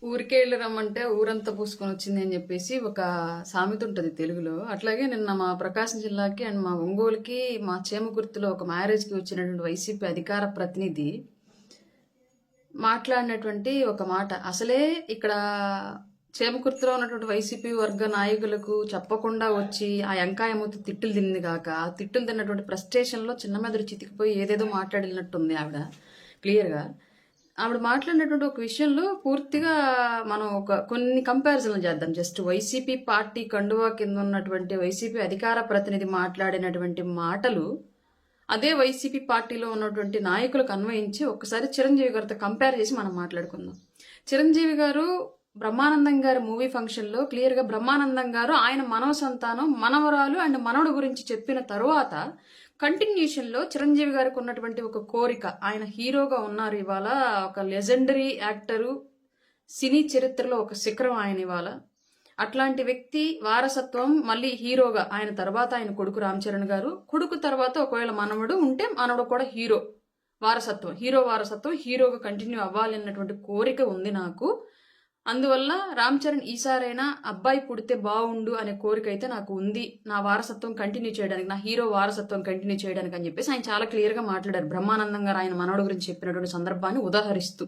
ఊరికే వెళ్ళి రమ్మంటే ఊరంతా పూసుకొని వచ్చింది అని చెప్పేసి ఒక సామెత ఉంటుంది తెలుగులో. అట్లాగే నిన్న మా ప్రకాశం జిల్లాకి అండ్ మా ఒంగోలుకి మా చేమకుర్తిలో ఒక మ్యారేజ్కి వచ్చినటువంటి వైసీపీ అధికార ప్రతినిధి మాట్లాడినటువంటి ఒక మాట. అసలే ఇక్కడ చేమకుర్తిలో ఉన్నటువంటి వైసీపీ వర్గ నాయకులకు చెప్పకుండా వచ్చి ఆ ఎంకాయమూత తిట్టులు తింది కాక ఆ తిట్టులు తిన్నటువంటి ఫ్రస్ట్రేషన్లో చిన్న మెదడు చితికిపోయి ఏదేదో మాట్లాడినట్టుంది ఆవిడ క్లియర్గా. ఆవిడ మాట్లాడినటువంటి ఒక విషయంలో పూర్తిగా మనం కొన్ని కంపారిజన్లు చేద్దాం. జస్ట్ వైసీపీ పార్టీ కండువా కింద ఉన్నటువంటి వైసీపీ అధికార ప్రతినిధి మాట్లాడినటువంటి మాటలు అదే వైసీపీ పార్టీలో ఉన్నటువంటి నాయకులకు అన్వయించి ఒక్కసారి చిరంజీవి గారితో కంపేర్ చేసి మనం మాట్లాడుకుందాం. చిరంజీవి గారు బ్రహ్మానందం గారి మూవీ ఫంక్షన్లో క్లియర్గా బ్రహ్మానందం గారు ఆయన మనవ సంతానం మనవరాలు అండ్ మనవడు గురించి చెప్పిన తరువాత కంటిన్యూషన్లో చిరంజీవి గారికి ఉన్నటువంటి ఒక కోరిక, ఆయన హీరోగా ఉన్నారు ఇవాళ, ఒక లెజెండరీ యాక్టరు, సినీ చరిత్రలో ఒక శిఖరం ఆయన ఇవాళ. అట్లాంటి వ్యక్తి వారసత్వం మళ్ళీ హీరోగా ఆయన తర్వాత ఆయన కొడుకు రామ్ చరణ్ గారు, కొడుకు తర్వాత ఒకవేళ మనవడు ఉంటే మనవడు కూడా హీరో వారసత్వం హీరోగా కంటిన్యూ అవ్వాలి అన్నటువంటి కోరిక ఉంది నాకు. అందువల్ల రామ్ చరణ్ ఈసారైనా అబ్బాయి పుడితే బాగుండు అనే కోరిక అయితే నాకు ఉంది, నా వారసత్వం కంటిన్యూ చేయడానికి, నా హీరో వారసత్వం కంటిన్యూ చేయడానికి అని చెప్పేసి ఆయన చాలా క్లియర్గా మాట్లాడారు. బ్రహ్మానందం గారు ఆయన మనవడు గురించి చెప్పినటువంటి సందర్భాన్ని ఉదాహరిస్తూ,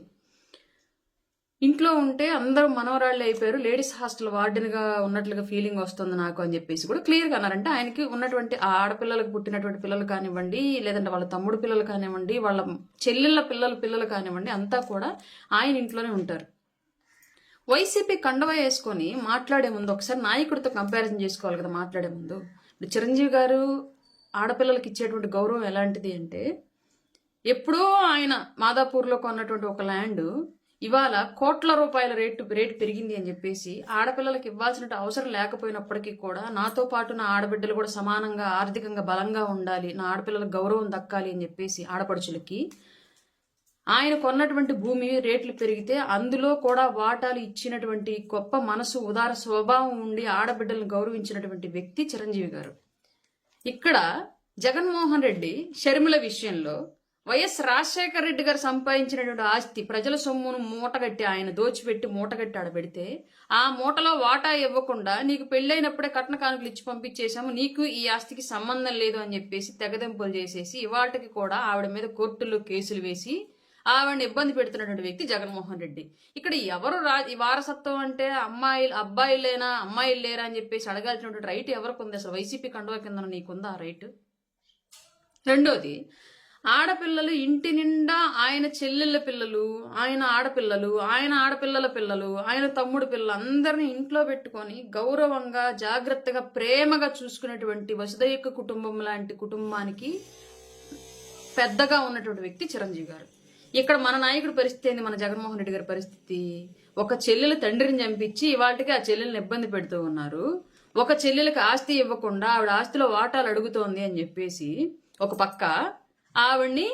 ఇంట్లో ఉంటే అందరూ మనవరాళ్ళు అయిపోయారు, లేడీస్ హాస్టల్ వార్డెన్గా ఉన్నట్లుగా ఫీలింగ్ వస్తుంది నాకు అని చెప్పేసి కూడా క్లియర్గా అన్నారంటే ఆయనకి ఉన్నటువంటి ఆ ఆడపిల్లలకు పుట్టినటువంటి పిల్లలు కానివ్వండి, లేదంటే వాళ్ళ తమ్ముడు పిల్లలు కానివ్వండి, వాళ్ళ చెల్లెళ్ళ పిల్లలు కానివ్వండి, అంతా కూడా ఆయన ఇంట్లోనే ఉంటారు. వైసీపీ కండవ వేసుకొని మాట్లాడే ముందు ఒకసారి నాయకుడితో కంపారిజన్ చేసుకోవాలి కదా మాట్లాడే ముందు. చిరంజీవి గారు ఆడపిల్లలకి ఇచ్చేటువంటి గౌరవం ఎలాంటిది అంటే, ఎప్పుడో ఆయన మాదాపూర్లో కొన్నటువంటి ఒక ల్యాండ్ ఇవాళ కోట్ల రూపాయల రేటు పెరిగింది అని చెప్పేసి ఆడపిల్లలకి ఇవ్వాల్సిన అవసరం లేకపోయినప్పటికీ కూడా నాతో పాటు నా ఆడబిడ్డలు కూడా సమానంగా ఆర్థికంగా బలంగా ఉండాలి, నా ఆడపిల్లలకు గౌరవం దక్కాలి అని చెప్పేసి ఆడపడుచులకి ఆయన కొన్నటువంటి భూమి రేట్లు పెరిగితే అందులో కూడా వాటాలు ఇచ్చినటువంటి గొప్ప మనసు, ఉదార స్వభావం ఉండి ఆడబిడ్డలను గౌరవించినటువంటి వ్యక్తి చిరంజీవి గారు. ఇక్కడ జగన్మోహన్ రెడ్డి షర్మిల విషయంలో వైఎస్ రాజశేఖర రెడ్డి గారు సంపాదించినటువంటి ఆస్తి ప్రజల సొమ్మును మూటగట్టి ఆయన దోచిపెట్టి మూటగట్టి ఆడబెడితే ఆ మూటలో వాటా ఇవ్వకుండా నీకు పెళ్ళైనప్పుడే కట్న కానుకలు ఇచ్చి పంపించేశాము, నీకు ఈ ఆస్తికి సంబంధం లేదు అని చెప్పేసి తెగదెంపులు చేసేసి ఇవాటికి కూడా ఆవిడ మీద కోర్టుల్లో కేసులు వేసి ఆవిడని ఇబ్బంది పెడుతున్నటువంటి వ్యక్తి జగన్మోహన్ రెడ్డి. ఇక్కడ ఎవరు వారసత్వం అంటే అబ్బాయిలేనా అమ్మాయిలు లేరా అని చెప్పేసి అడగాల్సినటువంటి రైట్ ఎవరికి ఉంది? అసలు వైసీపీ కండువా కింద నీకుందా ఆ రైట్? రెండోది, ఆడపిల్లలు ఇంటి నిండా ఆయన చెల్లెళ్ళ పిల్లలు, ఆయన ఆడపిల్లలు, ఆయన ఆడపిల్లల పిల్లలు, ఆయన తమ్ముడు పిల్లలు అందరినీ ఇంట్లో పెట్టుకొని గౌరవంగా జాగ్రత్తగా ప్రేమగా చూసుకునేటువంటి వసుదైక కుటుంబం లాంటి కుటుంబానికి పెద్దగా ఉన్నటువంటి వ్యక్తి చిరంజీవి గారు. ఇక్కడ మన నాయకుడి పరిస్థితి ఏంది? మన జగన్మోహన్ రెడ్డి గారి పరిస్థితి, ఒక చెల్లెలు తండ్రిని చంపించి ఇవాళకి ఆ చెల్లెల్ని ఇబ్బంది పెడుతూ ఉన్నారు. ఒక చెల్లెలకి ఆస్తి ఇవ్వకుండా ఆవిడ ఆస్తిలో వాటాలు అడుగుతోంది అని చెప్పేసి ఒక పక్క ఆవిడ్ని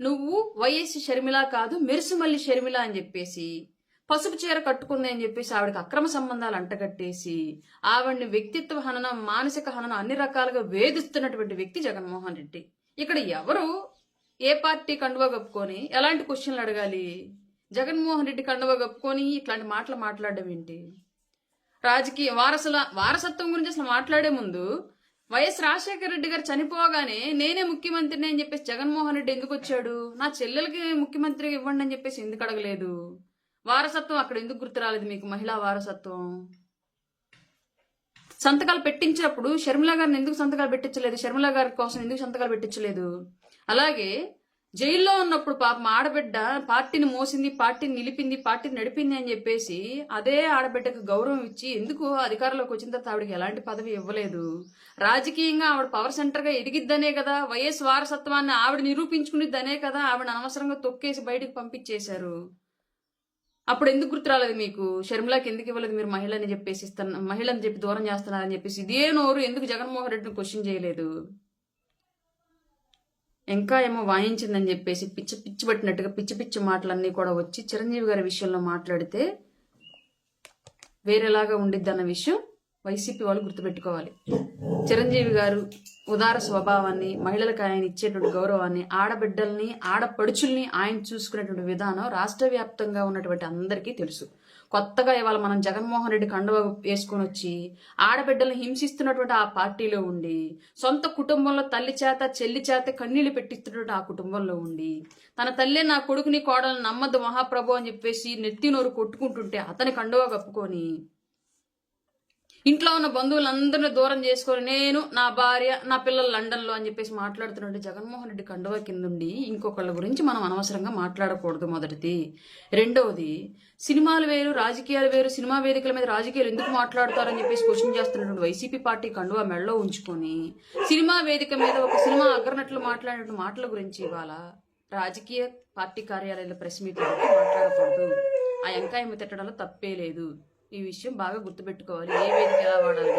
నువ్వు వైఎస్ షర్మిల కాదు మెరుసుమల్లి షర్మిల అని చెప్పేసి పసుపు చీర కట్టుకుంది అని చెప్పేసి ఆవిడకి అక్రమ సంబంధాలు అంటగట్టేసి ఆవిడ్ని వ్యక్తిత్వ హననం, మానసిక హననం అన్ని రకాలుగా వేధిస్తున్నటువంటి వ్యక్తి జగన్మోహన్ రెడ్డి. ఇక్కడ ఎవరు ఏ పార్టీ కండువా కప్పుకొని ఎలాంటి క్వశ్చన్లు అడగాలి? జగన్మోహన్ రెడ్డి కండువా కప్పుకొని ఇట్లాంటి మాటలు మాట్లాడడం ఏంటి? రాజకీయ వారసత్వం గురించి అసలు మాట్లాడే ముందు వైఎస్ రాజశేఖర రెడ్డి గారు చనిపోగానే నేనే ముఖ్యమంత్రిని అని చెప్పేసి జగన్మోహన్ రెడ్డి ఎందుకు వచ్చాడు? నా చెల్లెలకి ముఖ్యమంత్రి ఇవ్వండి అని చెప్పేసి ఎందుకు అడగలేదు? వారసత్వం అక్కడ ఎందుకు గుర్తు రాలేదు మీకు? మహిళా వారసత్వం సంతకాలు పెట్టించినప్పుడు షర్మిల గారిని ఎందుకు సంతకాలు పెట్టించలేదు? షర్మిల గారి కోసం ఎందుకు సంతకాలు పెట్టించలేదు? అలాగే జైల్లో ఉన్నప్పుడు పాపం ఆడబిడ్డ పార్టీని మోసింది, పార్టీని నిలిపింది, పార్టీని నడిపింది అని చెప్పేసి అదే ఆడబిడ్డకు గౌరవం ఇచ్చి ఎందుకు అధికారంలోకి వచ్చిన తర్వాత ఆవిడకి ఎలాంటి పదవి ఇవ్వలేదు? రాజకీయంగా ఆవిడ పవర్ సెంటర్ గా ఎదిగిద్దనే కదా, వైఎస్ వారసత్వాన్ని ఆవిడ నిరూపించుకునిద్దనే కదా ఆవిడ అనవసరంగా తొక్కేసి బయటకు పంపించేశారు. అప్పుడు ఎందుకు గుర్తు రాలేదు మీకు? షర్మిలాకి ఎందుకు ఇవ్వలేదు మీరు? మహిళని చెప్పేసి మహిళని చెప్పి దూరం చేస్తున్నారని చెప్పేసి ఇదే నోరు ఎందుకు జగన్మోహన్ రెడ్డిని క్వశ్చన్ చేయలేదు? ఇంకా ఏమో వాయించిందని చెప్పేసి పిచ్చి పట్టినట్టుగా పిచ్చి మాటలన్నీ కూడా వచ్చి చిరంజీవి గారి విషయంలో మాట్లాడితే వేరేలాగా ఉండిద్ది అన్న విషయం వైసీపీ వాళ్ళు గుర్తుపెట్టుకోవాలి. చిరంజీవి గారు ఉదార స్వభావాన్ని, మహిళలకు ఆయన ఇచ్చేటువంటి గౌరవాన్ని, ఆడబిడ్డల్ని ఆడపడుచుల్ని ఆయన చూసుకునేటువంటి విధానం రాష్ట్ర వ్యాప్తంగా ఉన్నటువంటి అందరికీ తెలుసు. కొత్తగా ఇవాళ మనం జగన్మోహన్ రెడ్డి కండువా వేసుకొని వచ్చి ఆడబిడ్డల్ని హింసిస్తున్నటువంటి ఆ పార్టీలో ఉండి, సొంత కుటుంబంలో తల్లి చేత చెల్లి చేత కన్నీళ్లు పెట్టిస్తున్నటువంటి ఆ కుటుంబంలో ఉండి, తన తల్లే నా కొడుకుని కోడలు నమ్మద్దు మహాప్రభు అని చెప్పేసి నెత్తి నోరు కొట్టుకుంటుంటే అతని కండువా కప్పుకొని ఇంట్లో ఉన్న బంధువులందరినీ దూరం చేసుకొని నేను నా భార్య నా పిల్లలు లండన్లో అని చెప్పేసి మాట్లాడుతున్నట్టు జగన్మోహన్ రెడ్డి కండువా కిందుండి ఇంకొకళ్ళ గురించి మనం అనవసరంగా మాట్లాడకూడదు. మొదటిది. రెండవది, సినిమాలు వేరు రాజకీయాలు వేరు, సినిమా వేదికల మీద రాజకీయాలు ఎందుకు మాట్లాడతారని చెప్పేసి క్వశ్చన్ చేస్తున్నటువంటి వైసీపీ పార్టీ కండువా మెడలో ఉంచుకొని సినిమా వేదిక మీద ఒక సినిమా అగ్రనట్లు మాట్లాడిన మాటల గురించి ఇవాళ రాజకీయ పార్టీ కార్యాలయాల ప్రెస్ మీట్లో మాట్లాడకూడదు. ఆ ఎంకాయమ్మ తిట్టడంలో తప్పే లేదు. ఈ విషయం బాగా గుర్తుపెట్టుకోవాలి. ఏ వేదిక ఎలా వాడాలి.